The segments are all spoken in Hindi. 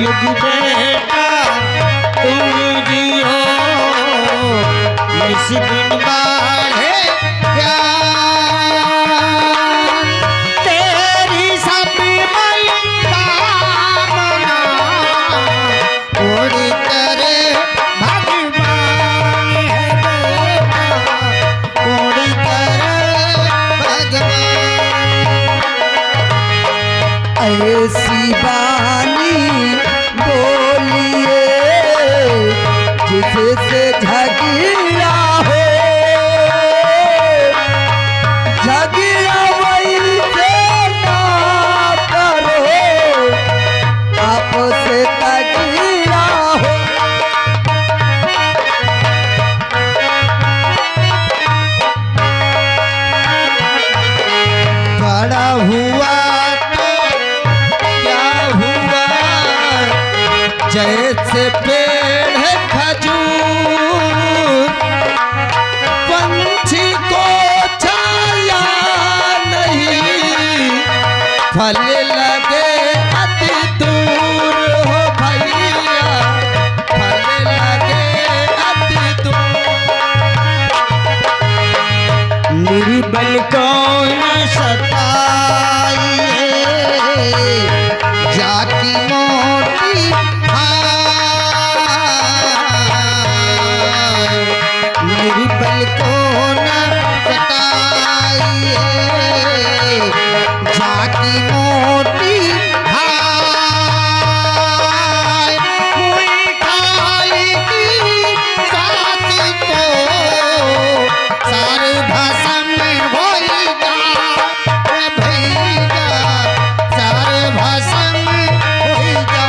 युग बेटा तुम जियो इस दिन बाढ़े ज्ञान तेरी सब मनोकामना पूरी करे भगवान है बेटा पूरी करे भगवान। ऐसी बानी बोलिए जिससे झगड़ा हो, झगड़ा वही से ना करो, आपस तगड़ा हो। बड़ा हुआ तो क्या हुआ जैसे पेड़ है खजूर पंछी को छाया नहीं फल लगे अति दूर हो भैया फल लगे अति दूर। निर्बल को न सताइए जाकी मोटी हाय निर्बल को न सताइए जाकी मोटी हाय मुई खाली की साथ को सारे भाषा में होइगा रे भैया सारे भाषा में होइगा।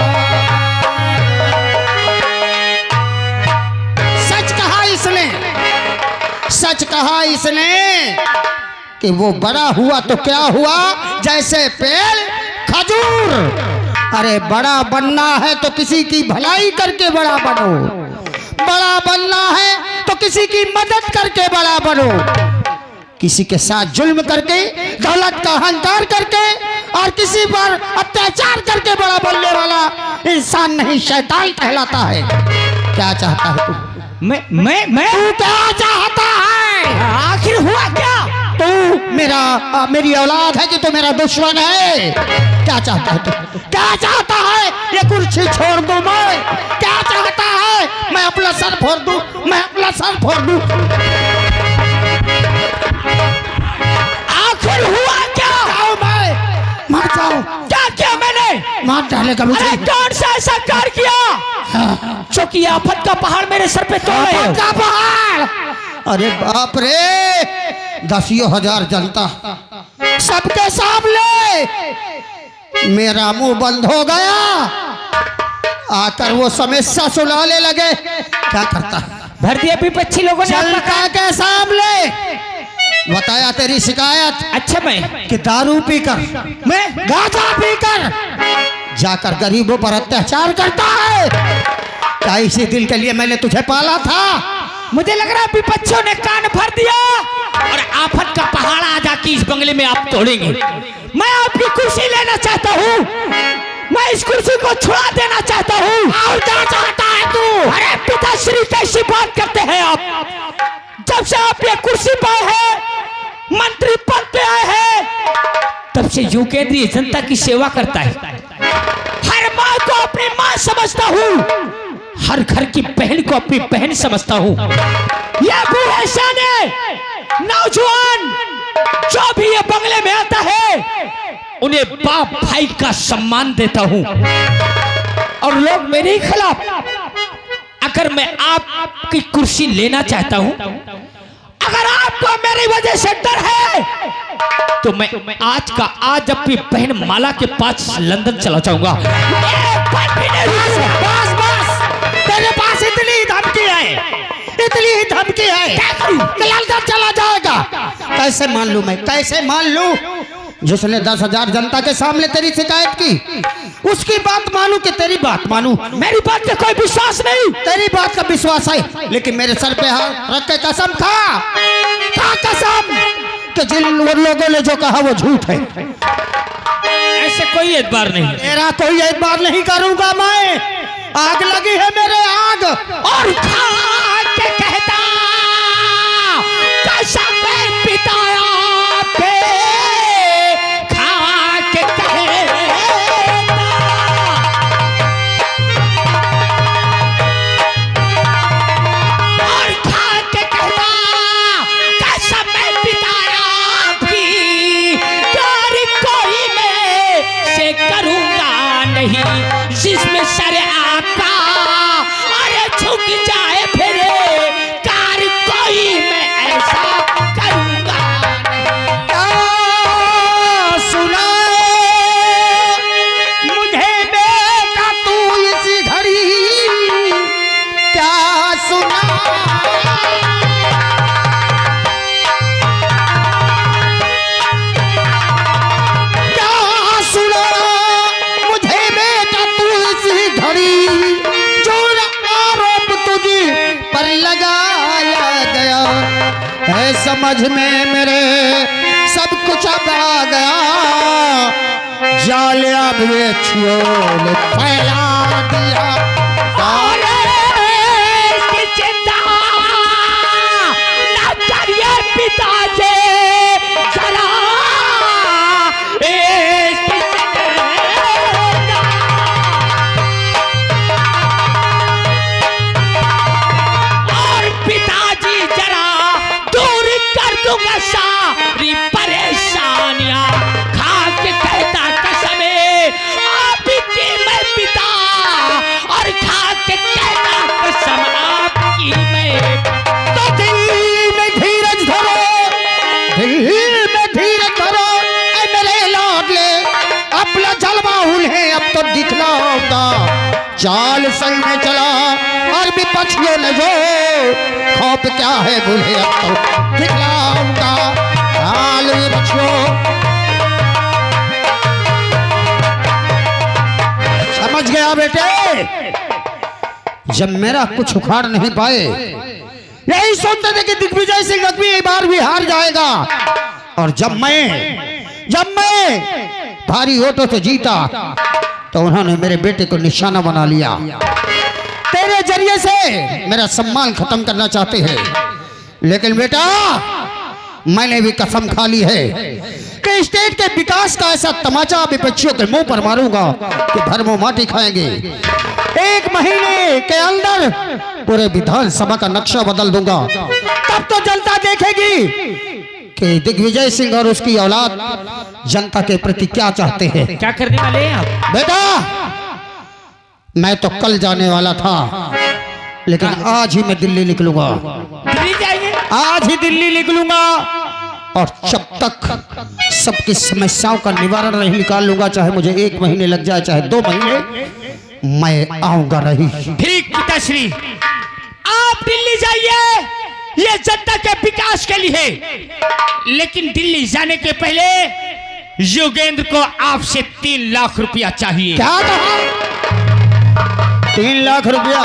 सच कहा इसने कि वो बड़ा हुआ तो क्या हुआ जैसे पेड़ खजूर। अरे बड़ा बनना है तो किसी की भलाई करके बड़ा बनो, बड़ा बनना है तो किसी की मदद करके बड़ा बनो। किसी के साथ जुल्म करके दौलत का अहंकार करके और किसी पर अत्याचार करके बड़ा बनने वाला इंसान नहीं शैतान कहलाता है। क्या चाहता है तू? मैं तू क्या चाहता है? आखिर हुआ क्या? तू मेरी औलाद है कि तू मेरा दुश्मन है? क्या चाहता है तू? क्या चाहता है? ये कुर्सी छोड़ दूं मैं? क्या चाहता है? मैं अपना सर फोड़ दूं? मैं अपना सर फोड़ दूं? आखिर हुआ क्या? मैं मर जाओ। क्या किया मैंने? मार डालेगा मुझे। अरे कौन सा ऐसा कार्य किया जो कि आफत का पहाड़ मेरे सर पे तोड़ रहे हो? का पहाड़? अरे बाप रे 10,000 जनता सबके सामने मेरा मुंह बंद हो गया। आकर वो समस्या सुनाने लगे। क्या करता? भर दिया विपक्षी लोगों ने जनता के सामने बताया तेरी शिकायत। अच्छा मैं कि दारू पीकर मैं गांजा पीकर जाकर गरीबों पर अत्याचार करता है। क्या इसी दिल के लिए मैंने तुझे पाला था? मुझे लग रहा है विपक्षियों ने कान भर दिया और आफत का पहाड़ आ जाके इस बंगले में आप तोड़ेंगे। मैं आपकी कुर्सी लेना चाहता हूँ, मैं इस कुर्सी को छुड़ा देना चाहता हूँ। और क्या चाहता है तू? अरे पिताश्री कैसी बात करते हैं आप? जब से आप ये कुर्सी पर है मंत्री पद पे आए हैं तब से यूं केंद्रीय जनता की सेवा करता है। हर माँ को अपनी माँ समझता हूँ, हर घर की बहन को अपनी बहन समझता हूँ। ये बूढ़े सियाने नौजवान जो भी ये बंगले में आता है उन्हें बाप भाई का सम्मान देता हूँ और लोग मेरे ही खिलाफ। अगर मैं आपकी कुर्सी लेना चाहता हूँ, अगर आपको मेरी वजह से डर है तो मैं आज का आज अपनी बहन माला के पास लंदन चला जाऊंगा। बस तेरे पास इतनी धमकी है, इतनी ही धमकी है कि लंदन चला जाएगा। कैसे मान लूं मैं? कैसे मान लूं? जिसने 10,000 जनता के सामने तेरी शिकायत की उसकी बात मानूं कि तेरी बात मानूं? मेरी बात का कोई विश्वास नहीं। तेरी बात का विश्वास है लेकिन मेरे सर पे हाथ रख के कसम खा कसम कि जिन लोगों ने जो कहा वो झूठ है। ऐसे कोई एतबार नहीं। तेरा कोई एतबार नहीं करूंगा मैं। आग लगी है मेरे आग। और खा के कहता कैसा मैं बिताया पे खा के कहता। और खा के कहता कैसा मैं बिताया भी कर कोई मैं से करूंगा नहीं जिसमें सर आपका अरे झुक जाए फिर कार कोई मैं ऐसा करूंगा नहीं। क्या सुनाए मुझे बेटा तू इसी घड़ी, क्या सुना मुझे बेटा तू इसी घड़ी, जो आरोप तुझे पर लगाया गया है समझ में मेरे सब कुछ अब आ गया। जाल अब ये छोल फैला दिया। इसकी चिंता न करिए पिताजी जरा इसकी चिंता। और पिताजी जरा दूर कर दूंगा सारी परेशानियां खा के कहता कसमे आपकी मैं पिता और खा के कहता कसम आपकी मैं। तो दिल में धीरज धरो, दिल में धीरज धरो ऐ मेरे लाडले, अपना जलवा उन्हें अब तो दिखलाऊंगा। चाल संग में चला और भी पछियो न जो खौफ क्या है बोले अब तो दिखलाऊंगा। चाल भी पछियो समझ गया बेटे। जब मेरा कुछ उखाड़ नहीं पाए, यही सोचते थे कि दिग्विजय सिंह लक्ष्मी एक बार भी हार जाएगा। और जब मैं भारी वोटों से जीता तो उन्होंने मेरे बेटे को निशाना बना लिया। तेरे जरिए से मेरा सम्मान खत्म करना चाहते हैं, लेकिन बेटा मैंने भी कसम खा ली है कि स्टेट के विकास का ऐसा तमाचा विपक्षियों के मुंह पर मारूंगा कि भरमो माटी खाएंगे। 1 महीने के अंदर पूरे विधानसभा का नक्शा बदल दूंगा। तब तो जनता देखेगी कि दिग्विजय सिंह और उसकी औलाद जनता के प्रति क्या चाहते हैं। क्या करने वाले हैं आप? बेटा मैं तो कल जाने वाला था, लेकिन आज ही मैं दिल्ली निकलूंगा। दिल्ली जाएंगे? आज ही दिल्ली निकलूंगा और जब तक सबकी समस्याओं का निवारण नहीं निकाल लूंगा, चाहे मुझे 1 महीने लग जाए चाहे 2 महीने, मैं आऊंगा नहीं। ठीक पिताश्री, आप दिल्ली जाइए, ये जनता के विकास के लिए। लेकिन दिल्ली जाने के पहले योगेंद्र को आपसे 3 लाख रुपया चाहिए। क्या कहा? 3 लाख रुपया?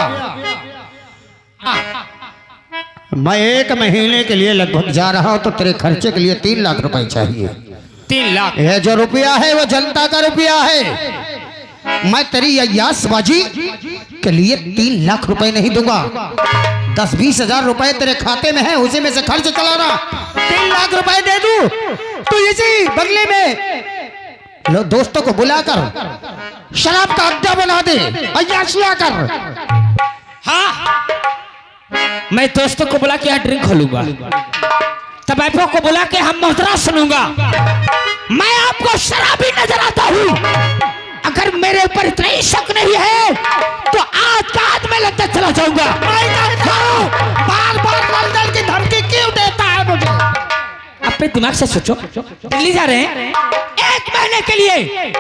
मैं 1 महीने के लिए लगभग जा रहा हूं, तो तेरे खर्चे के लिए 3 लाख रुपए चाहिए। 3 लाख? यह जो रुपया है वो जनता का रुपया है। मैं तेरी अय्यासबाजी के लिए 3 लाख रुपए नहीं दूंगा। 10-20 हजार रुपए तेरे खाते में है, उसी में से खर्च चलाना। 3 लाख रुपए दे दूं तो इसी बंगले में दोस्तों को बुलाकर शराब का अड्डा बना दे, अय्याशिया कर। हाँ, मैं दोस्तों को बुला के यहाँ ड्रिंक खोलूंगा, तबैफों को बुला के हम मोहतरा सुनूंगा। मैं आपको शराबी नजर आता हूँ। अगर मेरे ऊपर इतना ही शक नहीं है तो आज का आज मैं लगता चला जाऊंगा। बार बार लंदन की धमकी क्यों देता है मुझे? अपने दिमाग से सोचो, दिल्ली जा रहे हैं 1 महीने के लिए,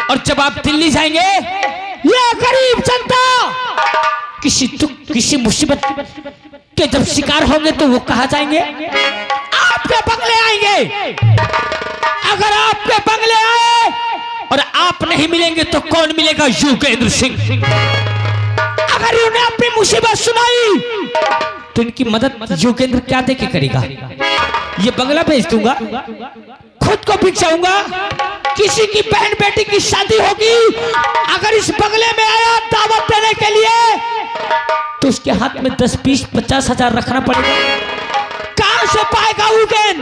और जब आप दिल्ली जाएंगे ये गरीब जनता किसी दुख किसी मुसीबत के जब शिकार होंगे तो वो कहाँ जाएंगे? आपके बंगले आएंगे। अगर आपके बंगले आए और आप नहीं मिलेंगे तो कौन मिलेगा? योगेंद्र सिंह। अगर उन्हें अपनी मुसीबत सुनाई तो इनकी मदद योगेंद्र क्या दे के करेगा? ये बंगला भेज दूंगा, खुद को बिक जाऊंगा। किसी की बहन बेटी की शादी होगी, अगर इस बंगले में आया दावत देने के लिए तो उसके हाथ में 10, 20, 50 हजार रखना पड़ेगा। कहां से पाएगा वो गेंद?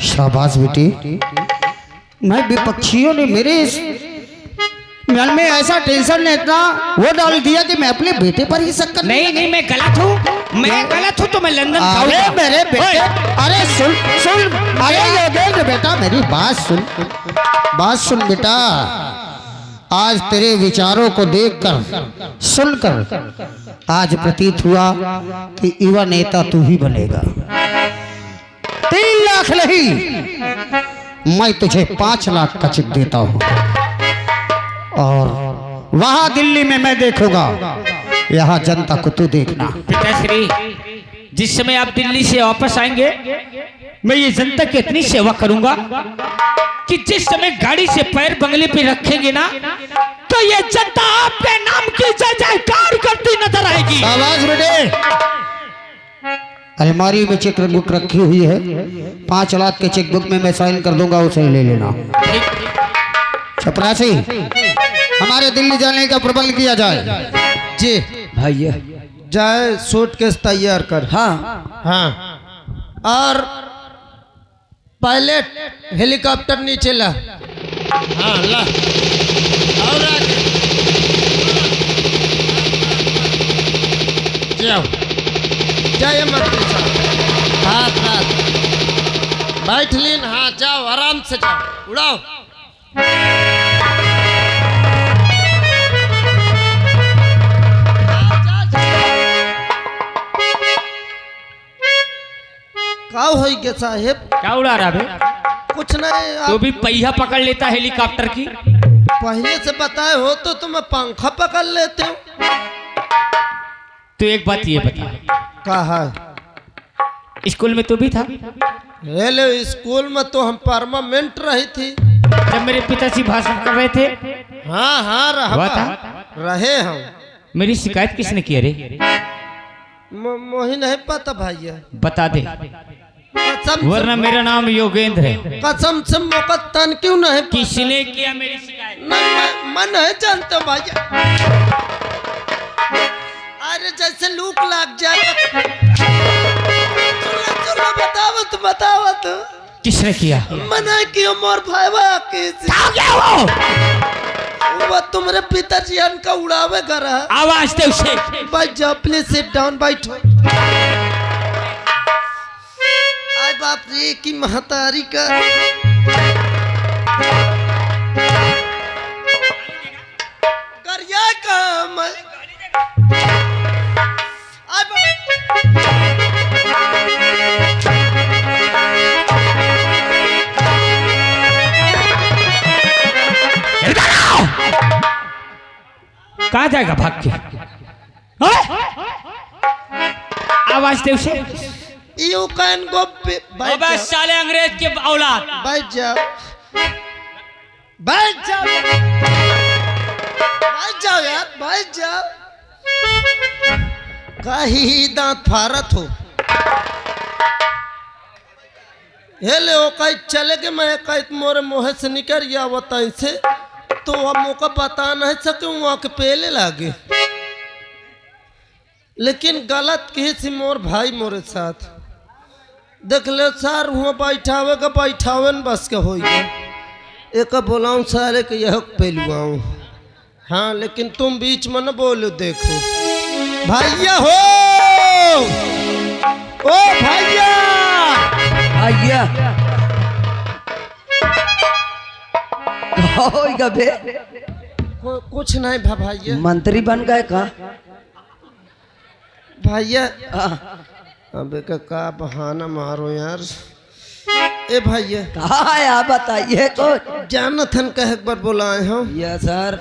शाबाश बेटी, मैं विपक्षियों ने मेरे इस मन में ऐसा टेंशन ने इतना वो डाल दिया कि मैं अपने बेटे पर ही शक कर। नहीं, मैं गलत हूँ, मैं गलत हूँ तो मैं लंदन अरे मेरे बेटे, अरे सुन, अरे योगेंद्र बेटा मेरी बात सुन बेटा। आज तेरे विचारों को देखकर सुनकर आज प्रतीत हुआ कि युवा नेता तू ही बनेगा। 3 लाख नहीं, मैं तुझे 5 लाख का चेक देता हूं और वहां दिल्ली में मैं देखूंगा, यहाँ जनता को तू देखना। पिताश्री, जिस समय आप दिल्ली से वापस आएंगे मैं ये जनता की इतनी सेवा करूंगा कि जिस समय गाड़ी से पैर बंगले पे रखेंगे ना तो ये जनता आपके नाम की जय जयकार करती नजर आएगी। शाबाश बेटे। अलमारी में चेक बुक रखी हुई है, 5 लाख के चेक बुक में मैं साइन कर दूंगा, उसे ले लेना। चपरासी, हमारे दिल्ली जाने का प्रबंध किया जाए। जी भैया, जाए सूटकेस तैयार कर। हाँ, और पायलट हेलीकॉप्टर नीचे ला। हाँ ला, और आगे जाओ, जय मंत्री साहब, हाथ बैठ लीन। हाँ जाओ, आराम से जाओ, उड़ाओ। का होई गे साहेब? क्या उड़ा रहा बे? कुछ नहीं, तो आप भी पहिया पकड़ लेता हेलीकॉप्टर की। पहले से बताए हो तो तुम्हें पंखा पकड़ लेते हो। तो एक बात ये बता, कहा स्कूल में तो भी था? हेलो, स्कूल में तो हम परमानेंट रही थी जब मेरे पिताजी भाषण कर रहे थे। हाँ हुआ था? रहे हम। मेरी शिकायत किसने की? अरे मोही नहीं पता भैया, बता दे, कसम वरना मेरा नाम योगेंद्र है। कसम से मौका तन क्यों नहीं? किसने किया मेरी शिकायत? मैं नहीं जानता भैया। अरे जैसे लूक लग जाए। बताओ तो किसने किया? मना किया मोर भाईवा किसी। वो तुम्हारे पिताजी का उड़ावे कर रहा। आवाज दे उसे। बैठ जाओ, प्लीज सिट डाउन, बैठो। आय बाप रे की महतारी का। करिया काम। कहाँ जाएगा भाग के? आवाज दे उसे। You can go. अबे साले अंग्रेज के औलाद। बैठ जाओ, बैठ जाओ, बैठ जाओ यार, बैठ जाओ। कहीं दांत फारत हो। हेले ओ कहीं चले के मैं कहीं मोरे मुँह से निकल गया वो तैसे तो अब मौका बता नहीं सके वहाँ के पहले लागे। लेकिन गलत किसी मोर भाई मोरे साथ देख ले सर, हुआ बैठावे का बैठावे न बस के हो गया। एक बोलाऊं सारे के यह पहलुआऊं। हाँ लेकिन तुम बीच में न बोलो। देखो भैया हो, ओ भैया भैया होगा बे? कुछ नहीं भैया। मंत्री बन गए का भैया? अबे का बहाना मारो यार। ए भैया कहा है आप बताइए तो। जानथन का एक बार बुलाए हो। ये सर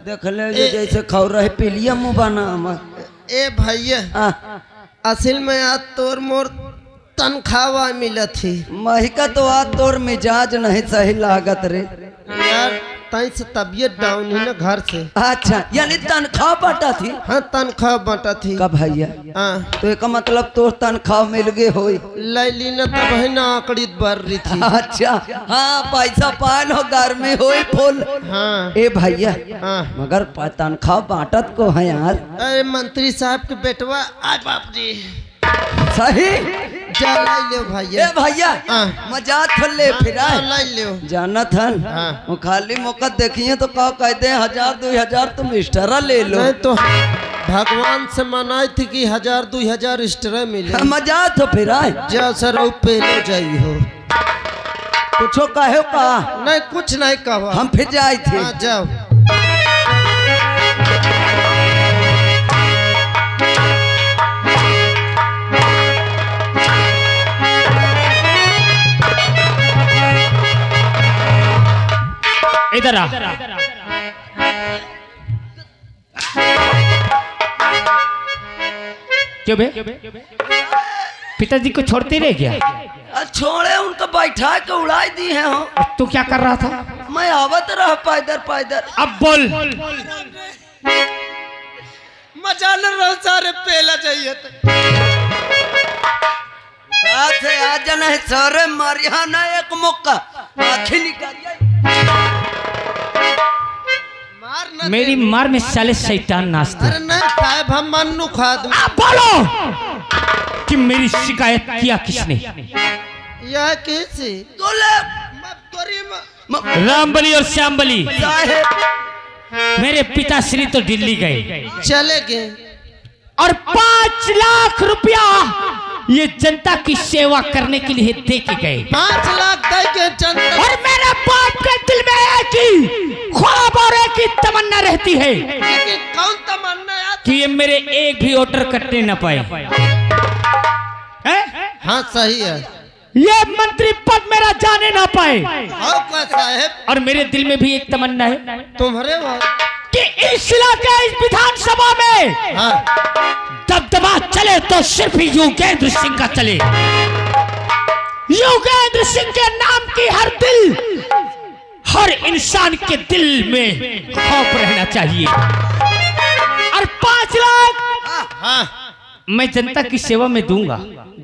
देख ले जैसे खौर रहे पीलिया मुँह बना। ए भैया असल में आज तोर मोर तनख्वाह मिला थी। महिका तो आज तोर मिजाज नहीं सही लागत रे यार तई से तबीयत डाउन ही ना घर से। अच्छा यानी तनख्वाह बांटा थी। हाँ तनख्वाह बांटा थी। का भैया हाँ तो एक मतलब तो तनख्वाह मिल गए हो। लैली न तब है ना आकड़ी बर रही थी। अच्छा हाँ पैसा पान हो घर में हो फुल। हाँ ए भैया हाँ मगर तनख्वाह बांटत को है यार। अरे मंत्री साहब के बेटवा आज बाप जी सही जा लाई ले भैया। ए भैया हाँ। मजाक थल ले फिर हाँ, लाई ले। जाना था हाँ। वो खाली मौका देखिए तो कहा कहते हैं 1000-2000 तुम एक्स्ट्रा ले लो। नहीं तो भगवान से मनाई थी कि 1000-2000 एक्स्ट्रा मिले। मजाक तो फिर आए जा सर पहले जाई हो। कुछो कहो का नहीं कुछ नहीं कहा। हम फिर जाए थे। हाँ जाओ। इधर आ। क्यों बे? पिताजी को छोड़ते रह गया? छोड़े उनको बैठा के उड़ाई दी है हो। तू क्या कर रहा था? मैं आवत रहा पैदल पैदल। अब बोल। मजा न रहो सारे पहला चाहिए साथ से आ जाना है सारे मारिया ना एक मौका आखिर निकाल मेरी मार में साले शैतान नाचते। अरे नहीं साहब हम मन्नू खाद। अब बोलो कि मेरी शिकायत किया किसने? यह कैसे? रामबली और श्यामबली मेरे पिताश्री तो दिल्ली गए, चले गए और 5 लाख रुपया ये जनता की सेवा करने के लिए दे के गए। 5 लाख दे के जनता। और मेरे बाप के दिल में एक ही ख्वाब और एक ही तमन्ना रहती है। लेकिन कौन तमन्ना है? कि ये मेरे एक भी ऑर्डर कटने न पाए। हाँ सही है। ये मंत्री पद मेरा जाने ना पाए। का साहब और मेरे दिल में भी एक तमन्ना है तुम्हारे कि इस इलाके इस विधानसभा में हाँ। दबदबा चले तो सिर्फ योगेंद्र सिंह का चले। योगेंद्र सिंह के नाम की हर दिल, हर इंसान के दिल में खौफ रहना चाहिए। और 5 लाख हाँ मैं जनता की सेवा में दूंगा।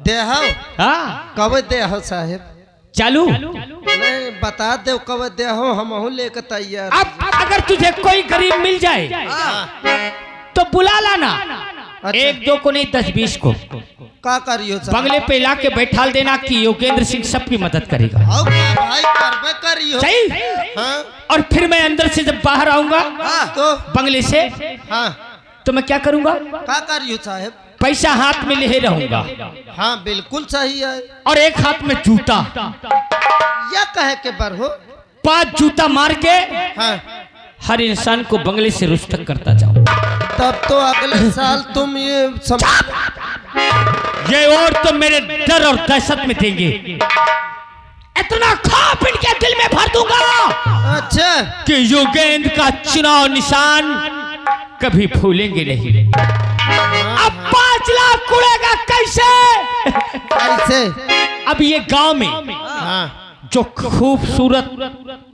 देहो हाँ कब देहो साहब? चालू नहीं बता दो कब देहो हम लेकर तैयार। अब अगर तुझे कोई गरीब मिल जाए तो बुला लाना। अच्छा। 1-2 को नहीं 10-20 को। का करियो साहब? बंगले पे लाके बैठाल देना कि योगेंद्र सिंह सबकी मदद करेगा। आओ भाई करबे करियो। सही। हाँ और फिर मैं अंदर से जब बाहर आऊंगा तो बंगले से हाँ तो मैं क्या करूंगा? का करियो साहब? पैसा हाथ में ले रहूंगा हाँ बिल्कुल सही है। और एक हाथ में जूता। या कहे के बर हो 5 जूता मार के हाँ। हर इंसान को बंगले से रुष्टक करता जाऊं। तब तो अगले साल तुम ये ये और तो मेरे डर और दहशत में देंगे। इतना खौफ इनके दिल में भर दूंगा अच्छा कि योगेंद्र का चुनाव निशान कभी भूलेंगे नहीं। अब 5 लाख उड़ेगा कैसे? कैसे? अब ये गांव में हाँ जो खूबसूरत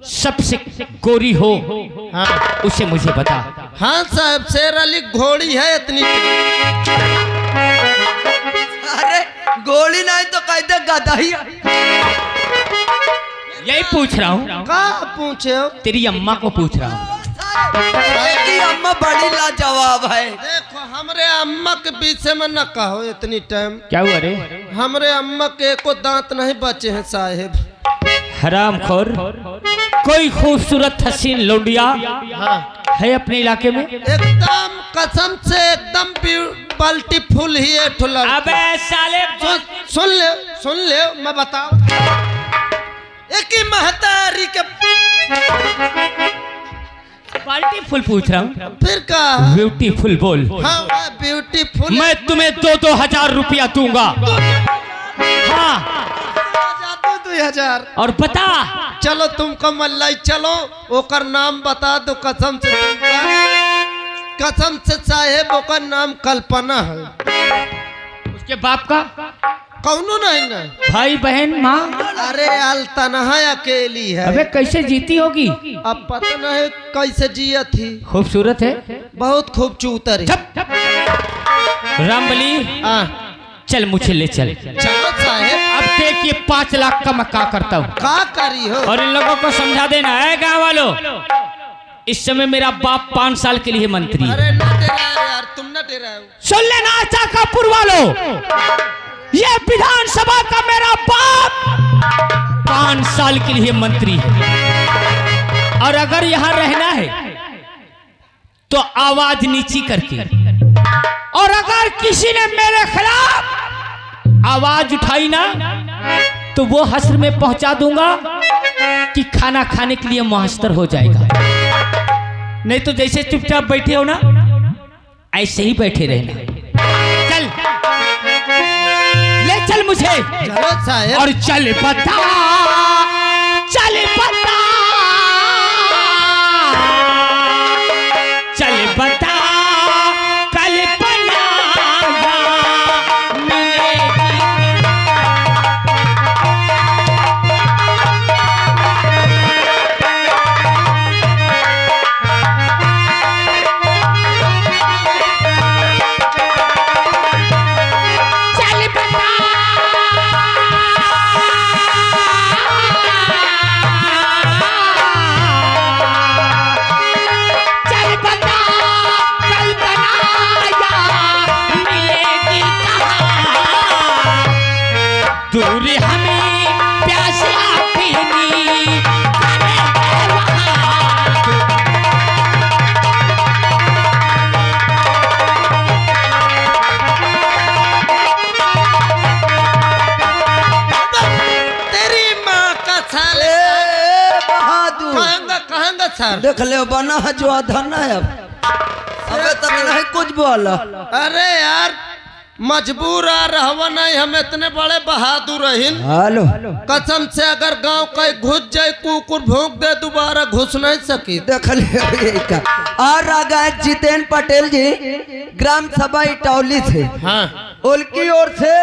सबसे गोरी हो हाँ उसे मुझे बता। हाँ साहब शेर अली घोड़ी है इतनी। अरे गोली नहीं तो कहते गधा ही। यही पूछ रहा हूँ। का पूछे हो? तेरी अम्मा को पूछ रहा हूँ। अम्मा बड़ी लाजवाब है। देखो हमरे अम्मा के पीछे में न कहो इतनी टाइम। क्या हुआ रे? हमरे अम्मा के एको दांत नहीं बचे हैं साहेब। हरामखोर। कोई खूबसूरत हसीन लौंडिया हाँ है अपने इलाके में? एकदम कसम से एकदम पलटी फुल ही है ठुला। अबे साले सुन ले मैं बताऊं। एक ही महतारी के पार्टी फुल पूछ रहा हूँ। फिर का ब्यूटीफुल बोल। हाँ ब्यूटीफुल। मैं तुम्हें 2-2 हजार रुपया दूंगा। हाँ 2000 और बता चलो तुमको मल्लाई चलो ओकर नाम बता दो कसम से कसम से साहेब ओकर नाम कल्पना है। उसके बाप का कौनो नहीं ना। भाई बहन माँ। अरे यार तनहा अकेली है। अबे कैसे जीती होगी? अब पता नहीं कैसे जिया थी। खूबसूरत है, बहुत खूब चूतर है। रामबली चल मुझे ले चल। चलो साहेब। अब देख ये 5 लाख का मैं क्या करता हूँ। का करी हो? और इन लोगों को समझा देना है गाँव वालों, इस समय मेरा बाप 5 साल के लिए मंत्री है। अरे ना डेरा यार, तुम ना डेरा। सुन लेना चाकापुर वालों, ये विधानसभा का मेरा बाप 5 साल के लिए मंत्री है। और अगर यहाँ रहना है तो आवाज नीची करके, और अगर किसी ने मेरे खिलाफ आवाज उठाई ना तो वो हश्र में पहुंचा दूंगा कि खाना खाने के लिए मुहस्तर हो जाएगा। नहीं तो जैसे चुपचाप बैठे हो ना ऐसे ही बैठे रहना। चल ले चल मुझे। चलो साहेब। और चल बता, चल बता, चल बता कल्पना दूर हमें प्यासा पीनी तेरी माँ का साले। बहादुर कहांगा सर। देख ले बना है जो आधा ना है। अबे तब नहीं कुछ बोला। अरे यार मजबूर आ रहा नहीं, हम इतने बड़े बहादुर रहीन। हेलो कसम से अगर गांव का घुस जाए कुकुर भौंक दे दोबारा घुस नहीं सकी। देख ले का आ रहा जितेंद्र पटेल जी ग्राम सभा इटौली से। हाँ उनकी ओर से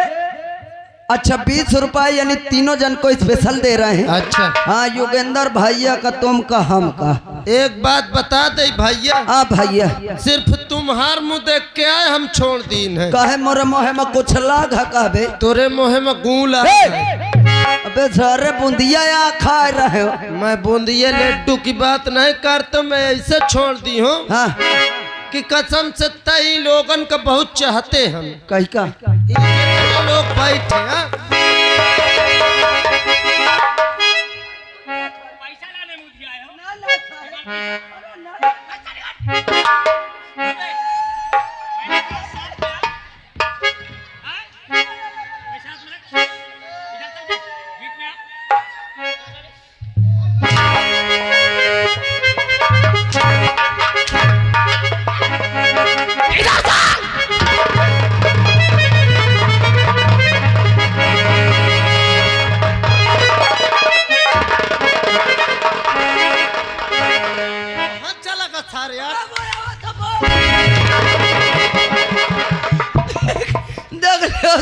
अच्छा 20 रुपए यानी तीनों जन को स्पेशल दे रहे हैं। अच्छा हाँ योगेंद्र भैया का, तुम का, हम का। एक बात बता दे भैया। हाँ भैया सिर्फ तुम्हार मुँह देख के आए हम छोड़ दीन है। कहे मोरे मोहे में कुछ लाग है कहबे। तोरे मुँह में गूला। अबे सारे बूंदिया यहाँ खा रहे हो। मैं बूंदिया लड्डू की बात नहीं करता, मैं ऐसे छोड़ दी हूँ हाँ कि कसम से तई लोगन का बहुत चाहते हम। कही का इतने लोग बैठे हाँ?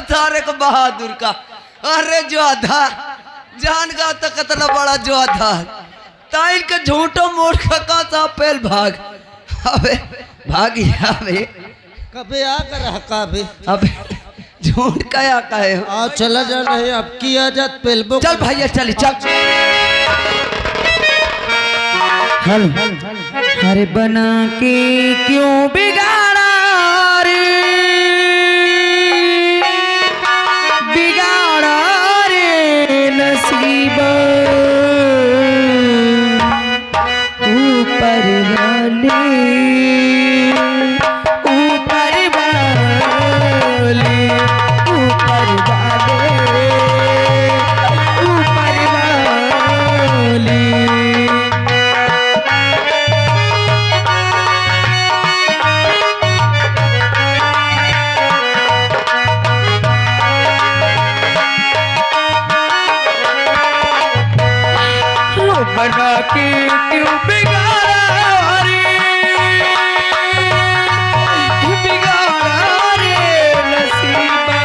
सारे को बहादुर का। अरे जो आधा जान का तो कितना बड़ा जो आधा ताइल के झूठो मोड़ का सा पेल भाग। अबे भागी अबे कभी आ कर कभी अबे झूठ कया कहे हो। आ चला जा नहीं अब की आजाद पेलबो। चल भैया चल चल। अरे बना के क्यों बिगाड़ा रे, बिगाड़ा रे नसीब ऊपर वाले, ऊपर वाले, ऊपर वाले, ऊपर वाले। बना के क्यों बिगाड़ा रे, बिगाड़ा रे नसीबा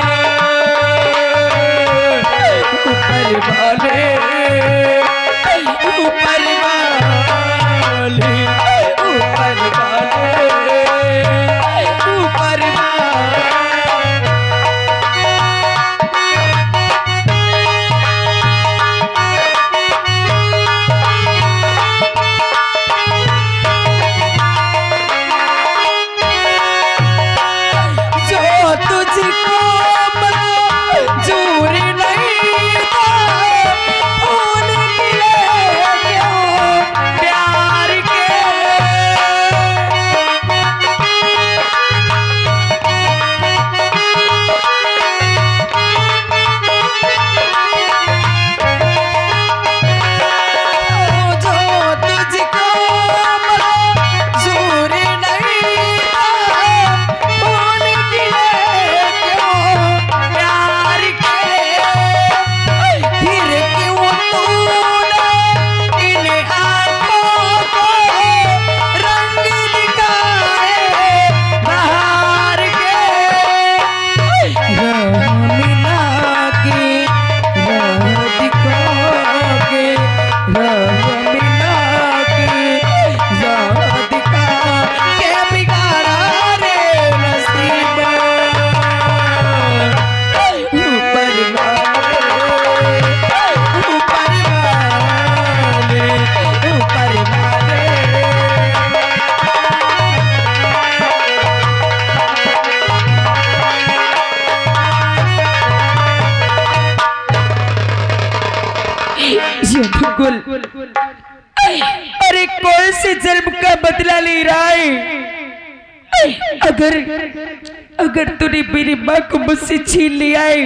अरे कौन से जन्म का बदला ले रहा है? अगर तूने मेरी माँ को मुझसे छीन लिया है,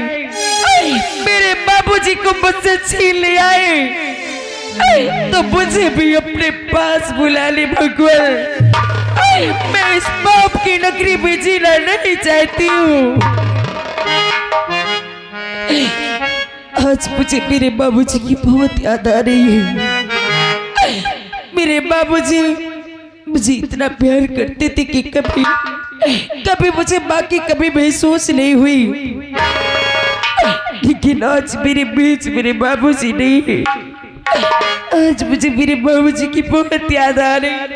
मेरे बाबूजी को मुझसे छीन लिया है, तो मुझे भी अपने पास बुला ले भगवान। मैं इस पाप की नगरी में जीना नहीं चाहती हूँ। आज मुझे मेरे बाबूजी की बहुत याद आ रही है। मेरे बाबूजी मुझे इतना प्यार करते थे कि कभी मुझे माँ की कभी महसूस नहीं हुई, लेकिन आज मेरे बीच मेरे बाबूजी नहीं है। आज मुझे मेरे बाबूजी की बहुत याद आ रही है।